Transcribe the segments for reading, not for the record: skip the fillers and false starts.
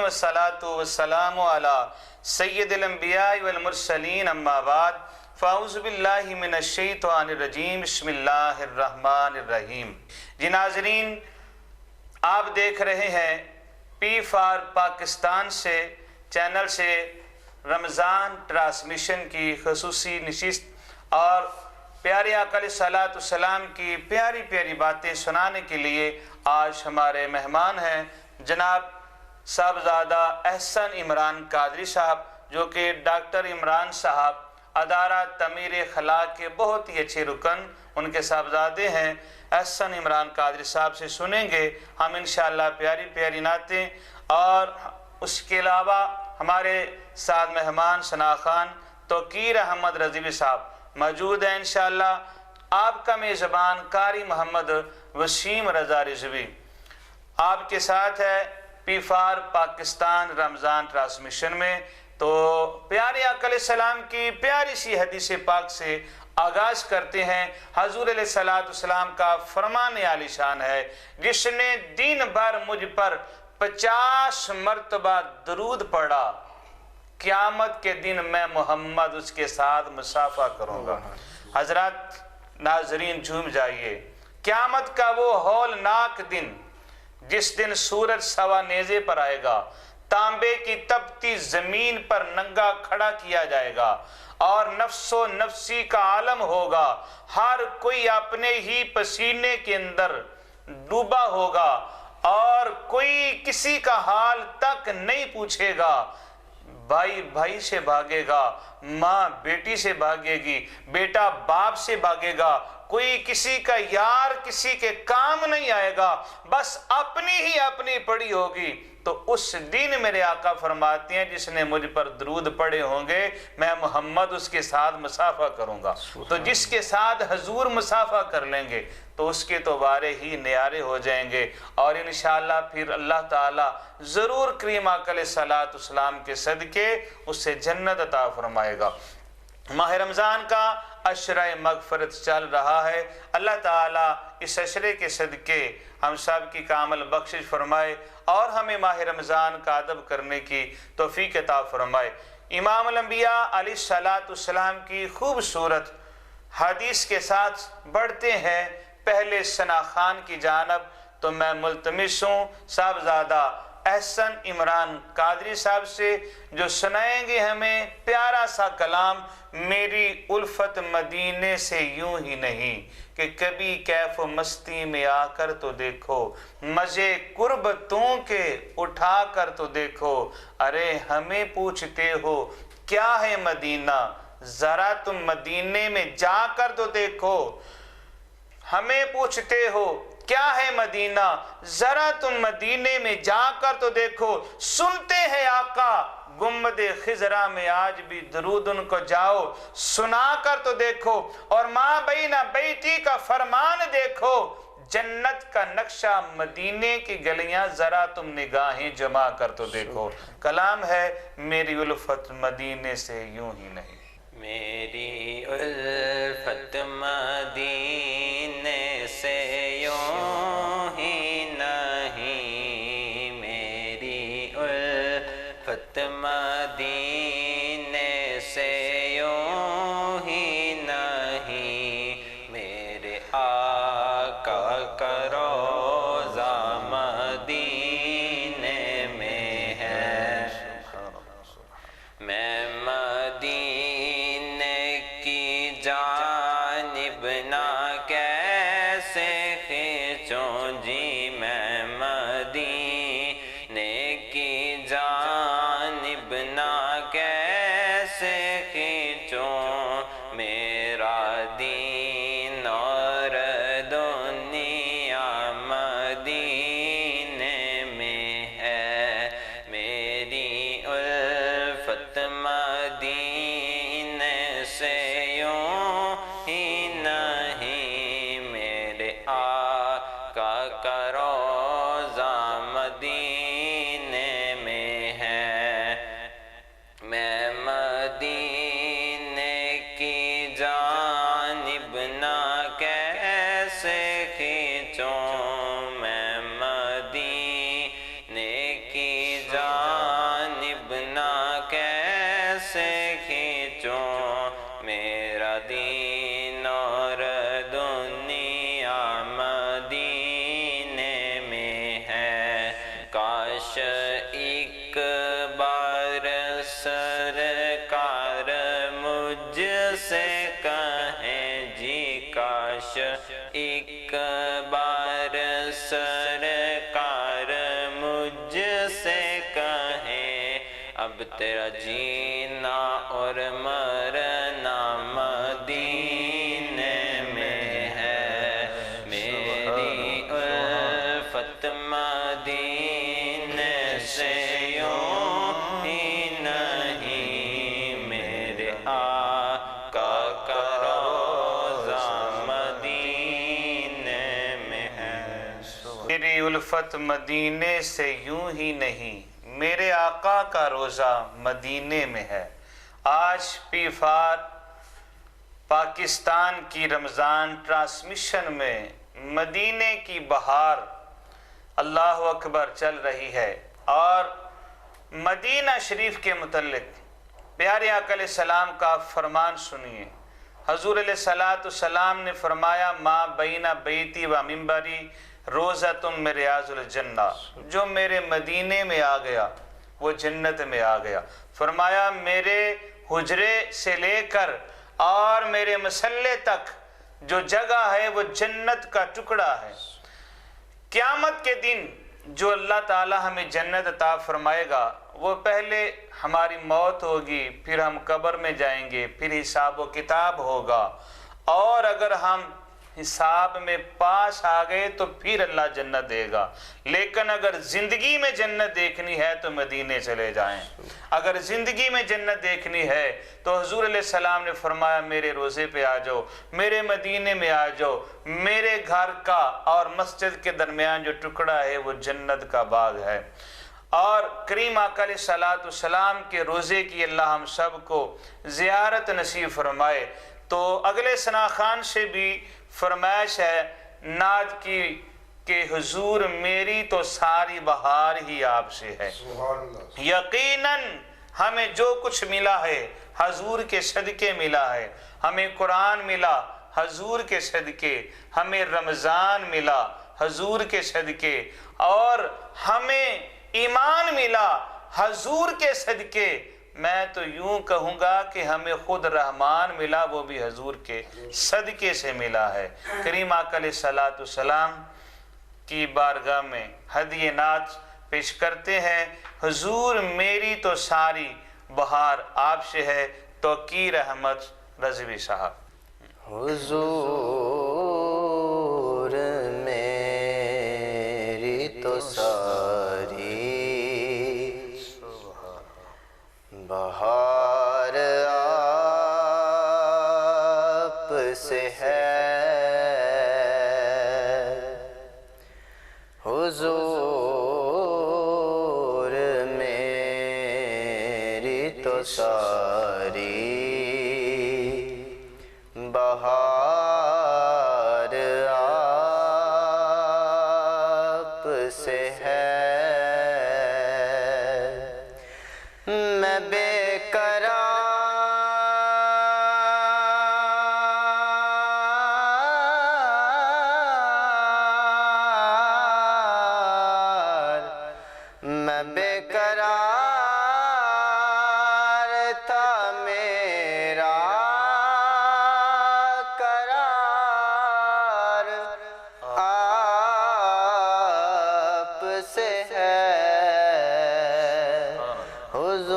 والصلاة والسلام على سید الانبیاء والمرسلین اما بعد فاعوذ باللہ من الشیطان الرجیم بسم اللہ الرحمن الرحیم۔ جی ناظرین، آپ دیکھ رہے ہیں پی فار پاکستان سے چینل سے رمضان ٹرانسمیشن کی خصوصی نشست اور پیارے آقا علیہ الصلوۃ والسلام کی پیاری پیاری باتیں سنانے کے لیے آج ہمارے مہمان ہیں جناب صاحبزادہ احسن عمران قادری صاحب، جو کہ ڈاکٹر عمران صاحب ادارہ تعمیر اخلاق کے بہت ہی اچھے رکن ان کے صاحبزادے ہیں۔ احسن عمران قادری صاحب سے سنیں گے ہم انشاءاللہ پیاری پیاری نعتیں، اور اس کے علاوہ ہمارے ساتھ مہمان ثناءخوان توقیر احمد رضوی صاحب موجود ہیں انشاءاللہ۔ آپ کا میزبان قاری محمد وسیم رضا رضوی آپ کے ساتھ ہے P for Pakistan Ramzan transmission میں۔ تو پیارے آقا علیہ السلام کی پیاری سی حدیث پاک سے آغاز کرتے ہیں۔ حضور علیہ السلام کا فرمان عالی شان ہے، جس نے دن بھر مجھ پر 50 مرتبہ درود پڑھا، قیامت کے دن میں محمد اس کے ساتھ مصافحہ کروں گا۔ حضرات ناظرین جھوم جائیے، قیامت کا وہ ہولناک دن جس دن سورج سوا نیزے پر آئے گا، تانبے کی تپتی زمین پر ننگا کھڑا کیا جائے گا اور نفس و نفسی کا عالم ہوگا، ہر کوئی اپنے ہی پسینے کے اندر ڈوبا ہوگا اور کوئی کسی کا حال تک نہیں پوچھے گا۔ بھائی بھائی سے بھاگے گا، ماں بیٹی سے بھاگے گی، بیٹا باپ سے بھاگے گا، کوئی کسی کا یار کسی کے کام نہیں آئے گا، بس اپنی ہی اپنی پڑی ہوگی۔ تو اس دن میرے آقا فرماتے ہیں جس نے مجھ پر درود پڑے ہوں گے میں محمد اس کے ساتھ مصافحہ کروں گا۔ تو جس کے ساتھ حضور مصافحہ کر لیں گے تو اس کے تو بارے ہی نیارے ہو جائیں گے، اور انشاءاللہ پھر اللہ تعالیٰ ضرور کریم آقا علیہ الصلوۃ والسلام کے صدقے اسے جنت عطا فرمائے گا۔ ماہ رمضان کا عشرہ مغفرت چل رہا ہے، اللہ تعالیٰ اس عشرے کے صدقے ہم سب کی کامل بخشش فرمائے اور ہمیں ماہ رمضان کا ادب کرنے کی توفیق عطا فرمائے۔ امام الانبیاء علیہ الصلوۃ والسلام کی خوبصورت حدیث کے ساتھ بڑھتے ہیں پہلے ثناءخوان کی جانب۔ تو میں ملتمس ہوں صاحبزادہ احسن عمران قادری صاحب سے، جو سنائیں گے ہمیں پیارا سا کلام، میری الفت مدینے سے یوں ہی نہیں کہ کبھی کیف و مستی میں آ کر تو دیکھو، مزے قربتوں کے اٹھا کر تو دیکھو، ارے ہمیں پوچھتے ہو کیا ہے مدینہ، ذرا تم مدینے میں جا کر تو دیکھو، ہمیں پوچھتے ہو کیا ہے مدینہ، ذرا تم مدینے میں جا کر تو دیکھو، سنتے ہیں آقا گنبد خضرا میں آج بھی درود ان کو جاؤ سنا کر تو دیکھو، اور ماں بینہ بیٹی کا فرمان دیکھو، جنت کا نقشہ مدینے کی گلیاں ذرا تم نگاہیں جما کر تو دیکھو۔ کلام ہے میری الفت مدینے سے یوں ہی نہیں، میری الفت مدینے سے یوں ہی نہیں، میری الفت مدینے سے یوں ہی نہیں، میرے آقا کا روضہ مدینے میں ہے، میں مدینے کی جانب نہ کیسے کھینچوں جی، میں مدینے کی جانب نہ کیسے کھینچوں، میرا دین اور دنیا مدینے میں ہے، میری الفت مدینے سے یوں ہی نہیں، میرے آقا کا روضہ مدینے میں ہے، میں مدینے سے کہیں جی کاش ایک بار سرکار مجھ سے کہیں اب تیرا جینا اور مرنا مدینے میں ہے، میری الفت مدینے سے یوں ہی نہیں، میرے آقا کا روضہ مدینے میں ہے۔ میری الفت مدینے سے یوں ہی نہیں، میرے آقا کا روزہ مدینے میں ہے۔ آج پی فار پاکستان کی رمضان ٹرانسمیشن میں مدینے کی بہار اللہ اکبر چل رہی ہے، اور مدینہ شریف کے متعلق پیارے آقا علیہ السلام کا فرمان سنیے۔ حضور علیہ السلام نے فرمایا ما بین بیتی و منبری روزۃ من ریاض الجنہ، جو میرے مدینے میں آ گیا وہ جنت میں آ گیا۔ فرمایا میرے حجرے سے لے کر اور میرے مصلے تک جو جگہ ہے وہ جنت کا ٹکڑا ہے۔ قیامت کے دن جو اللہ تعالی ہمیں جنت عطا فرمائے گا، وہ پہلے ہماری موت ہوگی، پھر ہم قبر میں جائیں گے، پھر حساب و کتاب ہوگا، اور اگر ہم حساب میں پاس آ گئے تو پھر اللہ جنت دے گا۔ لیکن اگر زندگی میں جنت دیکھنی ہے تو مدینے چلے جائیں۔ اگر زندگی میں جنت دیکھنی ہے تو حضور علیہ السلام نے فرمایا میرے روزے پہ آ جاؤ، میرے مدینے میں آ جاؤ، میرے گھر کا اور مسجد کے درمیان جو ٹکڑا ہے وہ جنت کا باغ ہے۔ اور کریم آقا علیہ السلام کے روزے کی اللہ ہم سب کو زیارت نصیب فرمائے۔ تو اگلے ثنا خان سے بھی فرمائش ہے نعت کی کہ حضور میری تو ساری بہار ہی آپ سے ہے۔ یقیناً ہمیں جو کچھ ملا ہے حضور کے صدقے ملا ہے۔ ہمیں قرآن ملا حضور کے صدقے، ہمیں رمضان ملا حضور کے صدقے، اور ہمیں ایمان ملا حضور کے صدقے۔ میں تو یوں کہوں گا کہ ہمیں خود رحمان ملا، وہ بھی حضور کے صدقے سے ملا ہے۔ کریم آقا علیہ السلام کی بارگاہ میں ہدیہ نعت پیش کرتے ہیں۔ حضور میری تو ساری بہار آپ سے ہے، توقیر احمد رضوی صاحب۔ حضور میری تو ساری بہار آپ سے ہے، حضور میری تو ساری بہار آپ سے ہے، میں بے قرار، میں بے قرار تھا، میرا قرار آپ سے ہے، حضور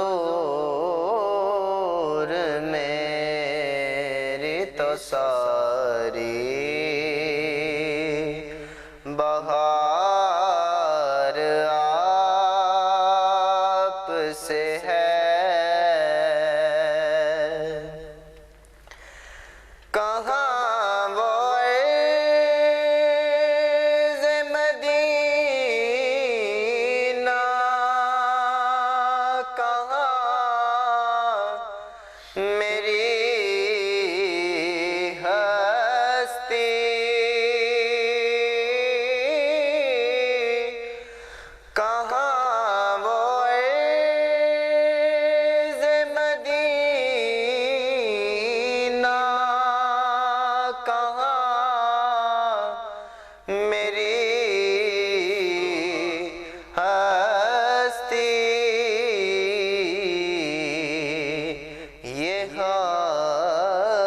میری تو ساری بہار آپ سے ہے۔ کہاں وہ عز مدینہ، کہاں میری ہستی، کہاں وہ عز مدینہ، کہاں میری ہستی، یہ حال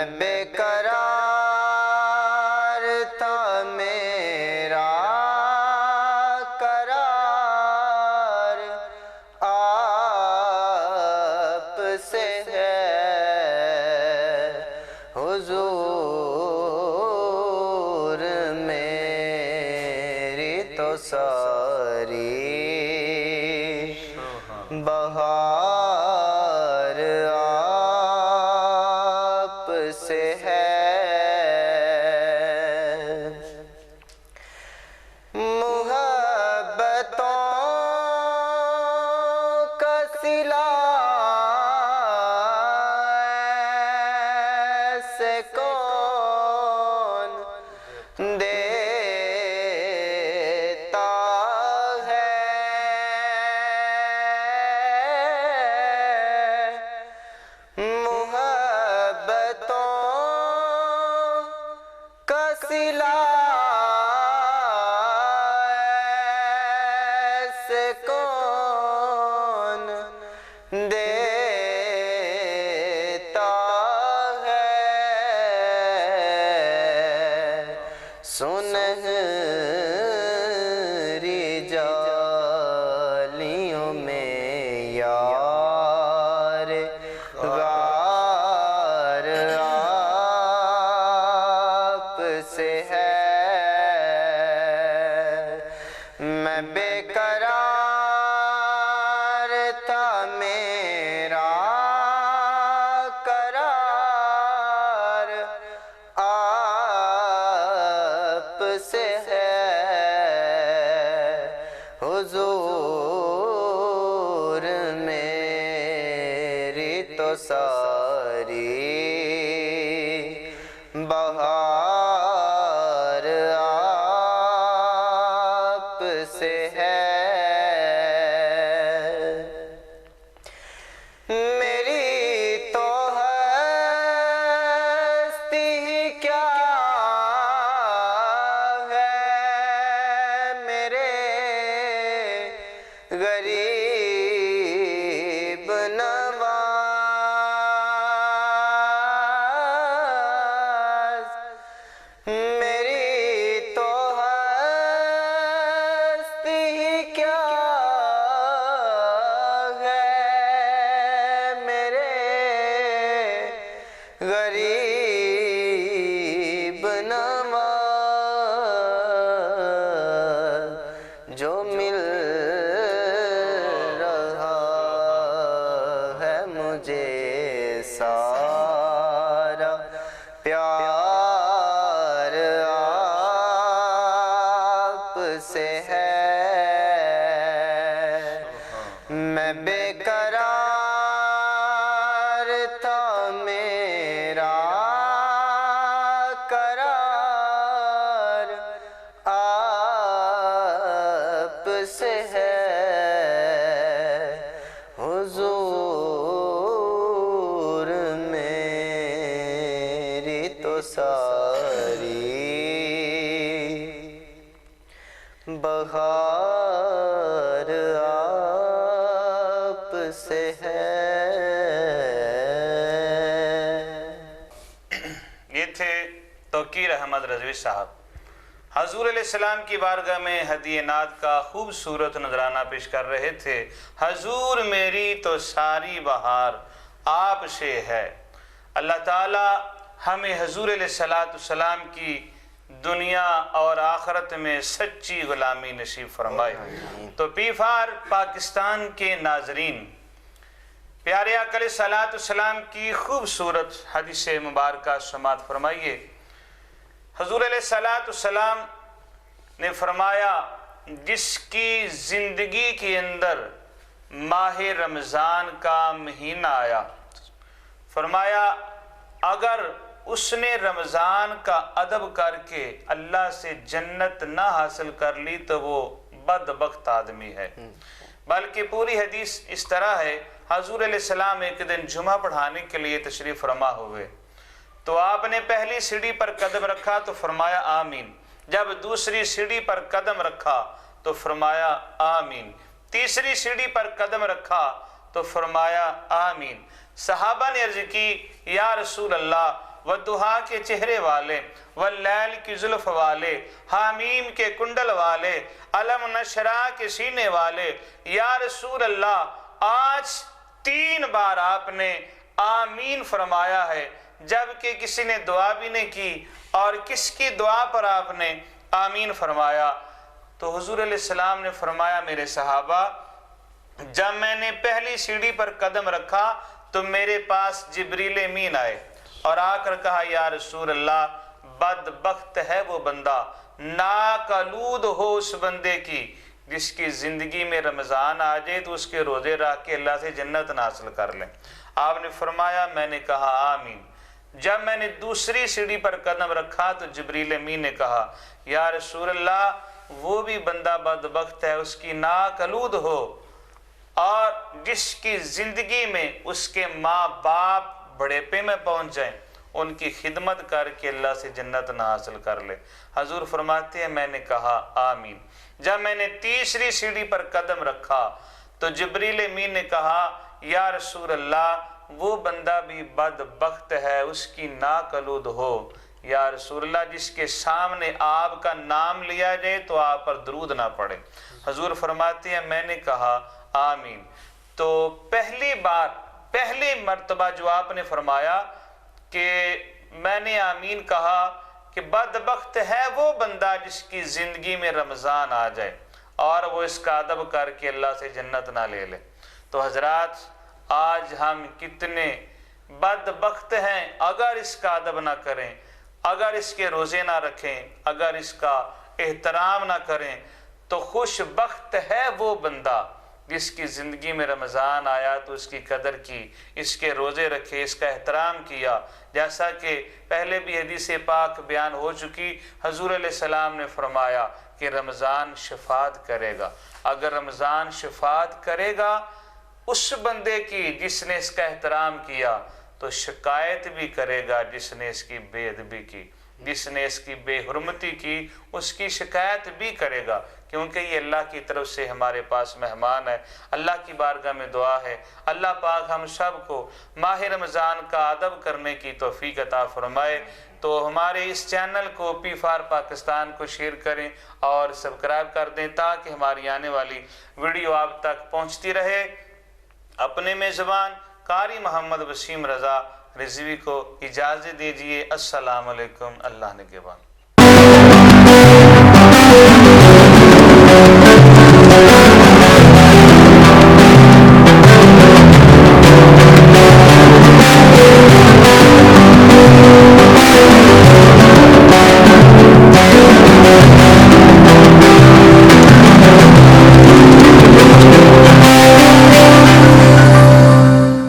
میں بے قرار تھا میرا قرار آپ سے ہے حضور میری تو ساری بہار آپ سے ہے محبتوں کا صلہ ایسے کون دیتا ہے محبتوں کا صلہ ایسے کون دیتا ہے سنہری جالیوں میں یار غار آپ سے ہے میں بے قرار تھا میرا قرار آپ سے ہے حضور میری تو ساری بہار آپ سے ہے میری تو ہستی کیا ہے میرے غریب نواز میری تو ہستی کیا ہے میرے غریب نواز جو مل رہا ہے مجھے سارا پیار آپ سے ہے میں بے قرار تھا میرا قرار آپ سے ہے حضور میری تو ساری بہار آپ سے ہے یہ تھے توقیر احمد رضوی صاحب حضور علیہ السلام کی بارگاہ میں ہدیہ نعت کا خوبصورت نذرانہ پیش کر رہے تھے حضور میری تو ساری بہار آپ سے ہے اللہ تعالی ہمیں حضور علیہ السلام کی دنیا اور آخرت میں سچی غلامی نصیب فرمائے تو PFR پاکستان کے ناظرین پیارے آقا علیہ السلام کی خوبصورت حدیث مبارکہ سماعت فرمائیے حضور علیہ السلام نے فرمایا جس کی زندگی کے اندر ماہ رمضان کا مہینہ آیا فرمایا اگر اس نے رمضان کا ادب کر کے اللہ سے جنت نہ حاصل کر لی تو وہ بدبخت آدمی ہے بلکہ پوری حدیث اس طرح ہے حضور علیہ السلام ایک دن جمعہ پڑھانے کے لیے تشریف فرما ہوئے تو آپ نے پہلی سیڑھی پر قدم رکھا تو فرمایا آمین جب دوسری سیڑھی پر قدم رکھا تو فرمایا آمین تیسری سیڑھی پر قدم رکھا تو فرمایا آمین صحابہ نے عرض کی یا رسول اللہ والضحیٰ کے چہرے والے، واللیل کی زلف والے، حامیم کے کنڈل والے، علم نشرح کے سینے والے، یا رسول اللہ آج 3 بار آپ نے آمین فرمایا ہے، جبکہ کسی نے دعا بھی نہیں کی، اور کس کی دعا پر آپ نے آمین فرمایا؟ تو حضور علیہ السلام نے فرمایا میرے صحابہ، جب میں نے پہلی سیڑھی پر قدم رکھا تو میرے پاس جبریل امین آئے اور آ کر کہا یا رسول اللہ بدبخت ہے وہ بندہ، ناکالود ہو اس بندے کی جس کی زندگی میں رمضان آ جائے تو اس کے روزے رکھ کے اللہ سے جنت نہ حاصل کر لیں۔ آپ نے فرمایا، میں نے کہا آمین۔ جب میں نے دوسری سیڑھی پر قدم رکھا تو جبریل امین نے کہا یا رسول اللہ وہ بھی بندہ بدبخت ہے اس کی ناکالود ہو اور جس کی زندگی میں اس کے ماں باپ بڑھیپے میں پہنچ جائیں، ان کی خدمت کر کے اللہ سے جنت نہ حاصل کر لے۔ حضور فرماتے ہیں میں نے کہا آمین۔ جب میں نے تیسری سیڑھی پر قدم رکھا تو جبریل امین نے کہا یا رسول اللہ وہ بندہ بھی بدبخت ہے اس کی ناکالود ہو، یا رسول اللہ جس کے سامنے آپ کا نام لیا جائے تو آپ پر درود نہ پڑے۔ حضور فرماتے ہیں میں نے کہا آمین۔ تو پہلی مرتبہ جو آپ نے فرمایا کہ میں نے آمین کہا کہ بدبخت ہے وہ بندہ جس کی زندگی میں رمضان آ جائے اور وہ اس کا ادب کر کے اللہ سے جنت نہ لے لے۔ تو حضرات آج ہم کتنے بدبخت ہیں اگر اس کا ادب نہ کریں، اگر اس کے روزے نہ رکھیں، اگر اس کا احترام نہ کریں، تو خوش بخت ہے وہ بندہ جس کی زندگی میں رمضان آیا تو اس کی قدر کی، اس کے روزے رکھے، اس کا احترام کیا۔ جیسا کہ پہلے بھی حدیث پاک بیان ہو چکی، حضور علیہ السلام نے فرمایا کہ رمضان شفاعت کرے گا۔ اگر رمضان شفاعت کرے گا اس بندے کی جس نے اس کا احترام کیا، تو شکایت بھی کرے گا جس نے اس کی بے ادبی کی، جس نے اس کی بے حرمتی کی، اس کی شکایت بھی کرے گا، کیونکہ یہ اللہ کی طرف سے ہمارے پاس مہمان ہے۔ اللہ کی بارگاہ میں دعا ہے اللہ پاک ہم سب کو ماہ رمضان کا ادب کرنے کی توفیق عطا فرمائے۔ تو ہمارے اس چینل کو پی فار پاکستان کو شیئر کریں اور سبسکرائب کر دیں تاکہ ہماری آنے والی ویڈیو آپ تک پہنچتی رہے۔ اپنے میزبان قاری محمد وسیم رضا رضوی کو اجازت دیجیے۔ السلام علیکم، اللہ نگہبان۔